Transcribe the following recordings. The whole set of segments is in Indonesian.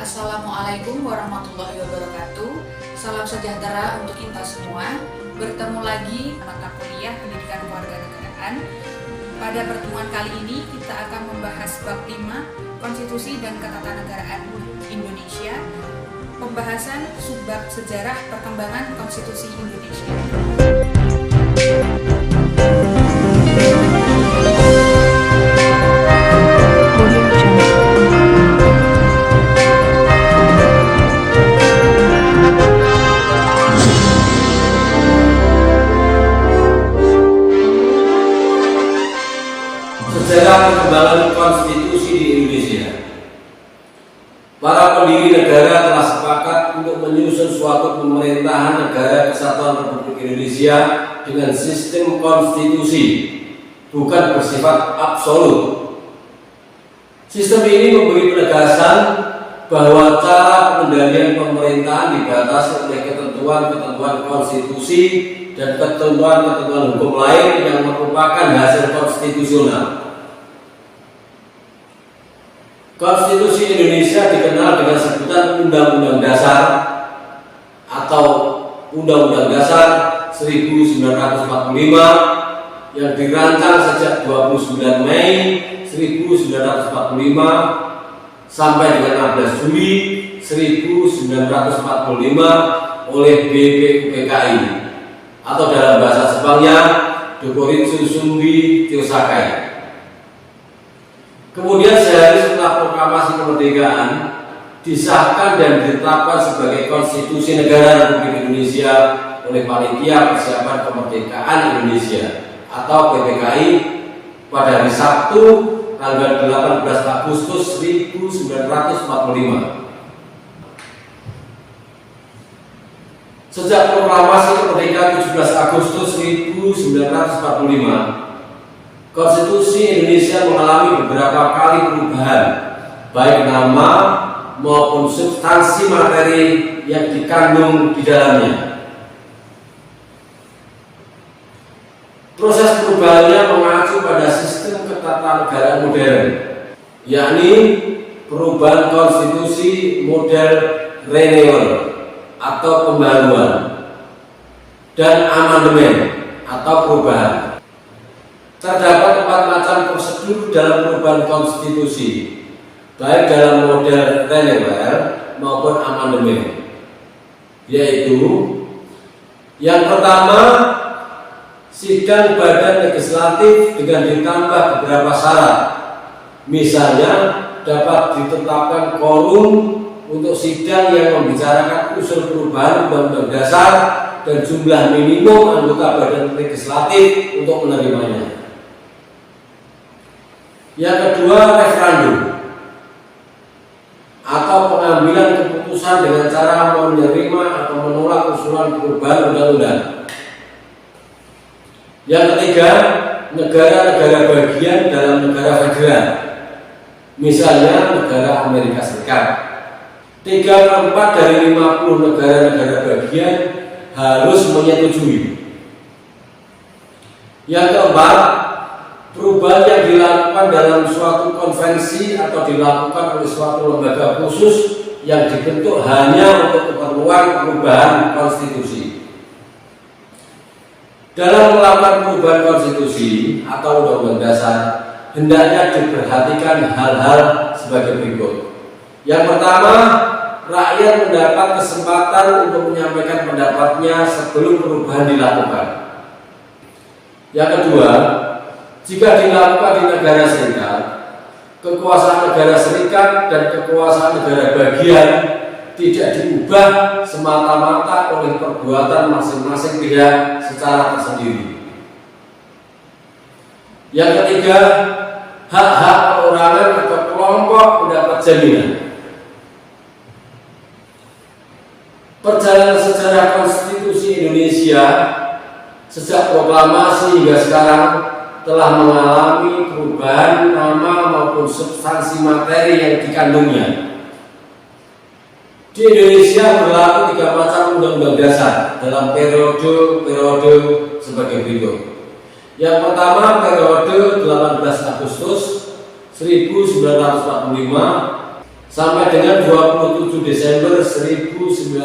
Assalamualaikum warahmatullahi wabarakatuh. Salam sejahtera untuk kita semua. Bertemu lagi mata kuliah Pendidikan Kewarganegaraan. Pada pertemuan kali ini kita akan membahas bab 5 Konstitusi dan Ketatanegaraan Indonesia. Pembahasan subbab sejarah perkembangan Konstitusi Indonesia. Sejarah perkembangan konstitusi di Indonesia. Para pendiri negara telah sepakat untuk menyusun suatu pemerintahan negara kesatuan Republik Indonesia dengan sistem konstitusi, bukan bersifat absolut. Sistem ini memberi penegasan bahwa cara pengendalian pemerintahan dibatasi oleh ketentuan-ketentuan konstitusi dan ketentuan-ketentuan hukum lain yang merupakan hasil konstitusional. Konstitusi Indonesia dikenal dengan sebutan Undang-Undang Dasar atau Undang-Undang Dasar 1945 yang dirancang sejak 29 Mei 1945 sampai dengan 16 Juli 1945 oleh BPUPKI atau dalam bahasa Jepangnya Dokuritsu Sumbi Tiosakai. Kemudian sehari setelah proklamasi kemerdekaan disahkan dan ditetapkan sebagai konstitusi negara Republik Indonesia oleh Panitia Persiapan Kemerdekaan Indonesia atau PPKI pada hari Sabtu tanggal 18 Agustus 1945. Sejak proklamasi kemerdekaan 17 Agustus 1945, Konstitusi Indonesia mengalami beberapa kali perubahan, baik nama maupun substansi materi yang dikandung di dalamnya. Proses perubahannya mengacu pada sistem ketatanegaraan modern, yakni perubahan konstitusi model renewal atau pembaruan dan amandemen atau perubahan. Terdapat 4 macam prosedur dalam perubahan konstitusi, baik dalam model renewal maupun amandemen, yaitu yang pertama, sidang badan legislatif dengan ditambah beberapa syarat. Misalnya dapat ditetapkan quorum untuk sidang yang membicarakan usul perubahan Undang-Undang Dasar dan jumlah minimum anggota badan legislatif untuk menerimanya. Yang kedua, referendum atau pengambilan keputusan dengan cara menerima atau menolak usulan perubahan undang-undang. Yang ketiga, negara-negara bagian dalam negara federal, misalnya negara Amerika Serikat. 3/4 dari 50 negara-negara bagian harus menyetujui. Yang keempat, perubahan yang dilakukan dalam suatu konvensi atau dilakukan oleh suatu lembaga khusus yang dibentuk hanya untuk keperluan perubahan konstitusi. Dalam melakukan perubahan konstitusi atau undang-undang dasar, hendaknya diperhatikan hal-hal sebagai berikut. Yang pertama, rakyat mendapat kesempatan untuk menyampaikan pendapatnya sebelum perubahan dilakukan. Yang kedua, jika dilakukan di negara serikat, kekuasaan negara serikat dan kekuasaan negara bagian tidak diubah semata-mata oleh perbuatan masing-masing pihak secara tersendiri. Yang ketiga, hak-hak perorangan atau kelompok mendapat jaminan. Perjalanan sejarah konstitusi Indonesia sejak proklamasi hingga sekarang telah mengalami perubahan nama maupun substansi materi yang dikandungnya. Di Indonesia berlaku 3 macam undang-undang dasar dalam periode sebagai berikut. Yang pertama, periode 18 Agustus 1945 sampai dengan 27 Desember 1949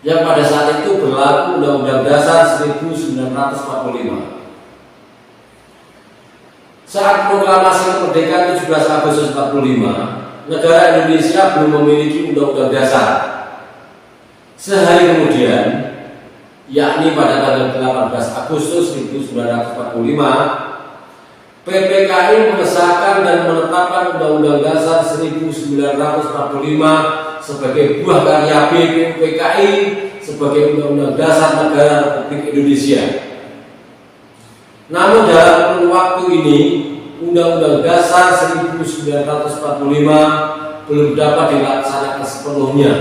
yang pada saat itu berlaku Undang-Undang Dasar 1945. Saat proklamasi kemerdekaan 17 Agustus 45, negara Indonesia belum memiliki Undang-Undang Dasar. Sehari kemudian, yakni pada tanggal 18 Agustus 1945, PPKI mengesahkan dan menetapkan Undang-Undang Dasar 1945 sebagai buah karya BPUPKI sebagai Undang-Undang Dasar Negara Republik Indonesia. Namun dalam kurun waktu ini, Undang-Undang Dasar 1945 belum dapat dilaksanakan sepenuhnya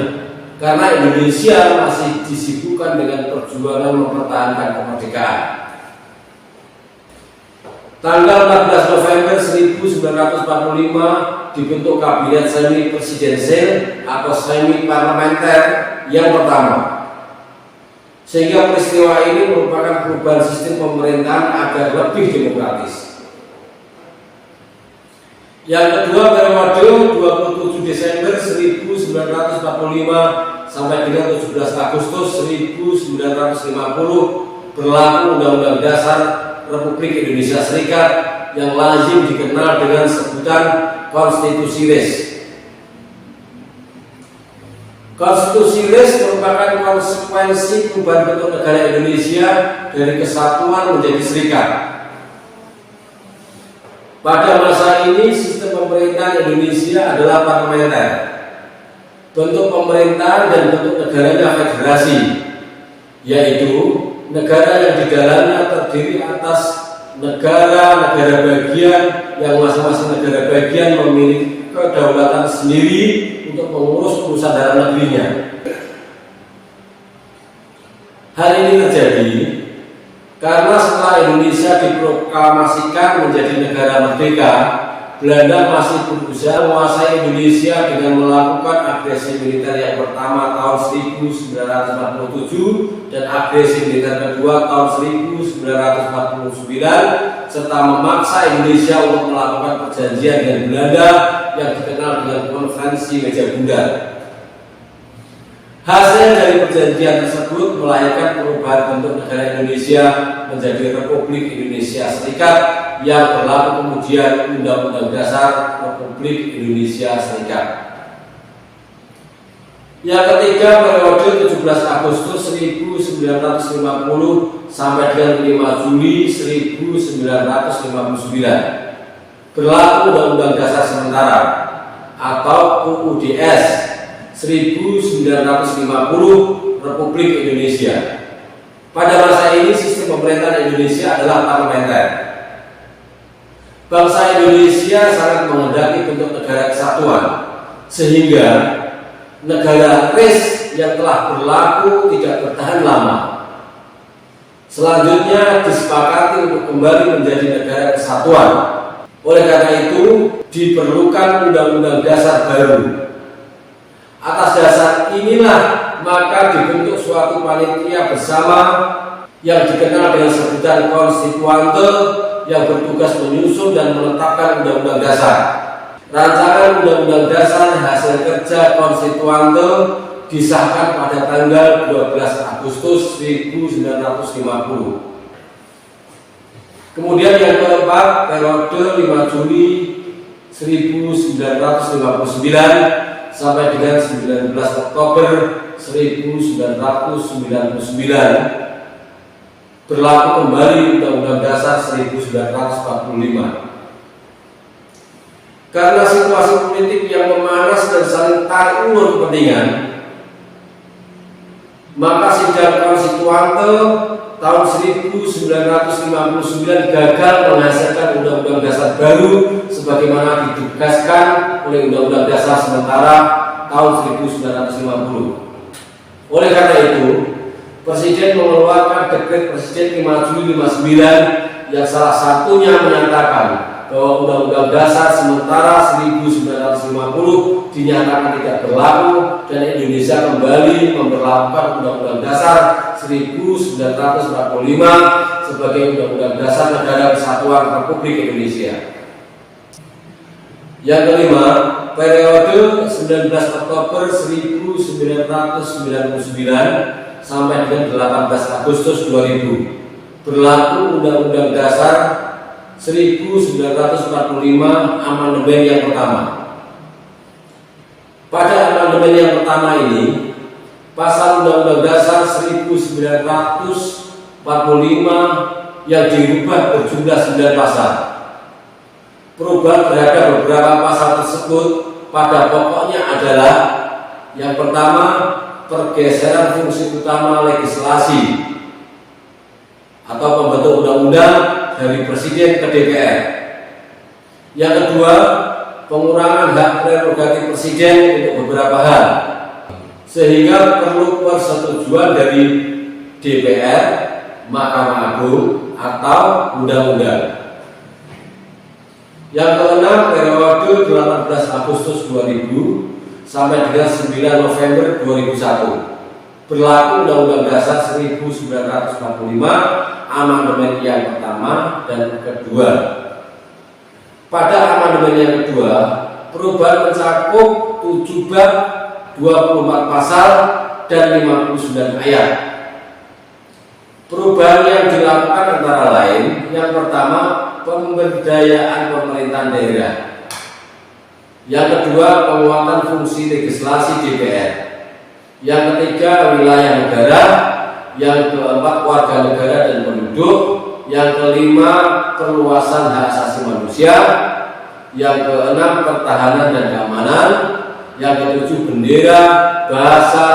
karena Indonesia masih disibukkan dengan perjuangan mempertahankan kemerdekaan. Tanggal 14 November 1945 dibentuk Kabinet Semi Presidensial atau semi parlementer yang pertama. Sehingga peristiwa ini merupakan perubahan sistem pemerintahan agar lebih demokratis. Yang kedua, periode 27 Desember 1945 sampai dengan 17 Agustus 1950 berlaku Undang-Undang Dasar Republik Indonesia Serikat yang lazim dikenal dengan sebutan Konstitusi RIS. Konstitusi RIS merupakan konsekuensi perubahan bentuk negara Indonesia dari kesatuan menjadi serikat. Pada masa ini sistem pemerintahan Indonesia adalah parlementer. Bentuk pemerintahan dan bentuk negaranya federasi, yaitu negara yang di dalamnya terdiri atas negara-negara bagian yang masing-masing negara bagian memiliki kedaulatan sendiri untuk mengurus urusan dalam negerinya. Hal ini terjadi karena setelah Indonesia diproklamasikan menjadi negara merdeka, Belanda masih berusaha menguasai Indonesia dengan melakukan agresi militer yang pertama tahun 1947 dan agresi militer kedua tahun 1949 serta memaksa Indonesia untuk melakukan perjanjian dengan Belanda yang dikenal dengan Konferensi Meja Bundar. Hasil dari perjanjian tersebut melahirkan perubahan bentuk negara Indonesia menjadi Republik Indonesia Serikat yang berlaku kemudian Undang-Undang Dasar Republik Indonesia Serikat. Yang ketiga, periode 17 Agustus 1950 sampai dengan 5 Juli 1959 berlaku Undang-Undang Dasar Sementara atau UUDS 1950 Republik Indonesia. Pada masa ini sistem pemerintahan Indonesia adalah parlementer. Bangsa Indonesia sangat menghendaki bentuk negara kesatuan, sehingga negara RIS yang telah berlaku tidak bertahan lama. Selanjutnya disepakati untuk kembali menjadi negara kesatuan. Oleh karena itu diperlukan Undang-Undang Dasar baru. Atas dasar inilah maka dibentuk suatu panitia bersama yang dikenal dengan sebutan konstituante yang bertugas menyusun dan menetapkan Undang-Undang Dasar. Rancangan Undang-Undang Dasar hasil kerja konstituante disahkan pada tanggal 12 Agustus 1950. Kemudian yang keempat, periode 5 Juli 1959 sampai dengan 19 Oktober 1999 berlaku kembali Undang-Undang Dasar 1945. Karena situasi politik yang memanas dan saling tarik ulur kepentingan, maka sidang konstituante tahun 1959 gagal menghasilkan Undang-Undang Dasar baru sebagaimana ditugaskan oleh Undang-Undang Dasar Sementara tahun 1950. Oleh karena itu, Presiden mengeluarkan Dekret Presiden 5 Juli 59 yang salah satunya menyatakan bahwa Undang-Undang Dasar Sementara 1950 dinyatakan tidak berlaku dan Indonesia kembali memberlakukan Undang-Undang Dasar 1945 sebagai Undang-Undang Dasar Negara Kesatuan Republik Indonesia. Yang kelima, periode 19 Oktober 1999 sampai dengan 18 Agustus 2000 berlaku Undang-Undang Dasar 1945 amandemen yang pertama. Pada amandemen yang pertama ini, pasal Undang-Undang Dasar 1945 yang dirubah berjumlah 9 pasal. Perubahan terhadap beberapa pasal tersebut pada pokoknya adalah: yang pertama, pergeseran fungsi utama legislasi atau pembentuk undang-undang dari Presiden ke DPR. Yang kedua, pengurangan hak prerogatif Presiden untuk beberapa hal, sehingga perlu persetujuan dari DPR, Mahkamah Agung, atau undang-undang. Yang keenam, periode 18 Agustus 2000 sampai dengan 9 November 2001 berlaku Undang-Undang Dasar 1945 amandemen yang pertama dan kedua. Pada amandemen yang kedua, perubahan mencakup 7 bab, 24 pasal, dan 59 ayat. Perubahan yang dilakukan antara lain: yang pertama, pemberdayaan pemerintahan daerah. Yang kedua, penguatan fungsi legislasi DPR. Yang ketiga, wilayah negara. Yang keempat, warga negara dan penduduk. Yang kelima, perluasan hak asasi manusia. Yang keenam, pertahanan dan keamanan. Yang ketujuh, bendera, bahasa,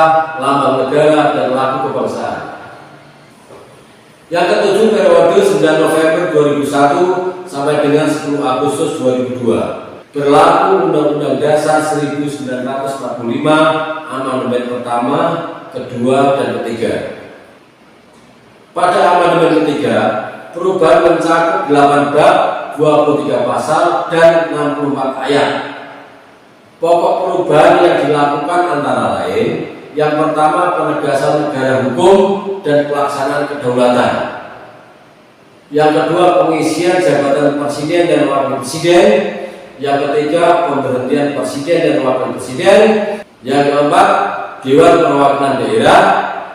lambang negara, dan lagu kebangsaan. Yang ketujuh, periode 9 November 2001 sampai dengan 10 Agustus 2002 berlaku Undang-Undang Dasar 1945 amandemen pertama, kedua, dan ketiga. Pada amandemen ketiga, perubahan mencakup 8 bab, 23 pasal, dan 64 ayat. Pokok perubahan yang dilakukan antara lain: yang pertama, penegasan negara hukum dan pelaksanaan kedaulatan. Yang kedua, pengisian jabatan presiden dan wakil presiden. Yang ketiga, pemberhentian presiden dan wakil presiden. Yang keempat, dewan perwakilan daerah.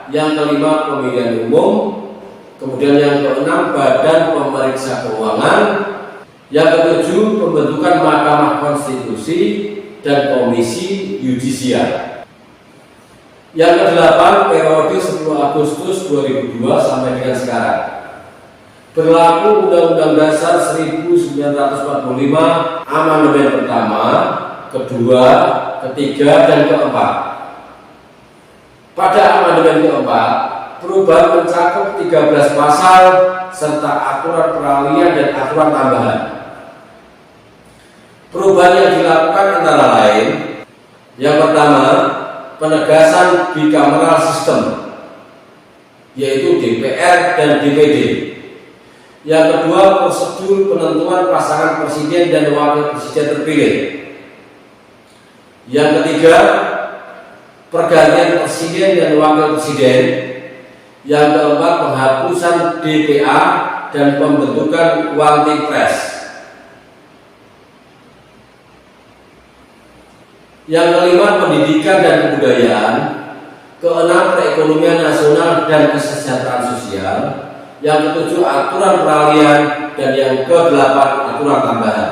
Yang kelima, pemilihan umum. Kemudian yang keenam, badan pemeriksa keuangan. Yang ketujuh, pembentukan Mahkamah Konstitusi dan Komisi Yudisial. Yang kedelapan, periode 10 Agustus 2002 sampai dengan sekarang berlaku Undang-Undang Dasar 1945 amandemen pertama, kedua, ketiga, dan keempat. Pada amandemen keempat, perubahan mencakup 13 pasal serta aturan peralihan dan aturan tambahan. Perubahan yang dilakukan antara lain: yang pertama, penegasan bicameral system, yaitu DPR dan DPD. Yang kedua, prosedur penentuan pasangan presiden dan wakil presiden terpilih. Yang ketiga, pergantian presiden dan wakil presiden. Yang keempat, penghapusan DPA dan pembentukan One Team Press. Yang kelima, pendidikan dan kebudayaan. Keenam, perekonomian nasional dan kesejahteraan sosial. Yang ketujuh, aturan peralihan. Dan yang kedelapan, aturan tambahan.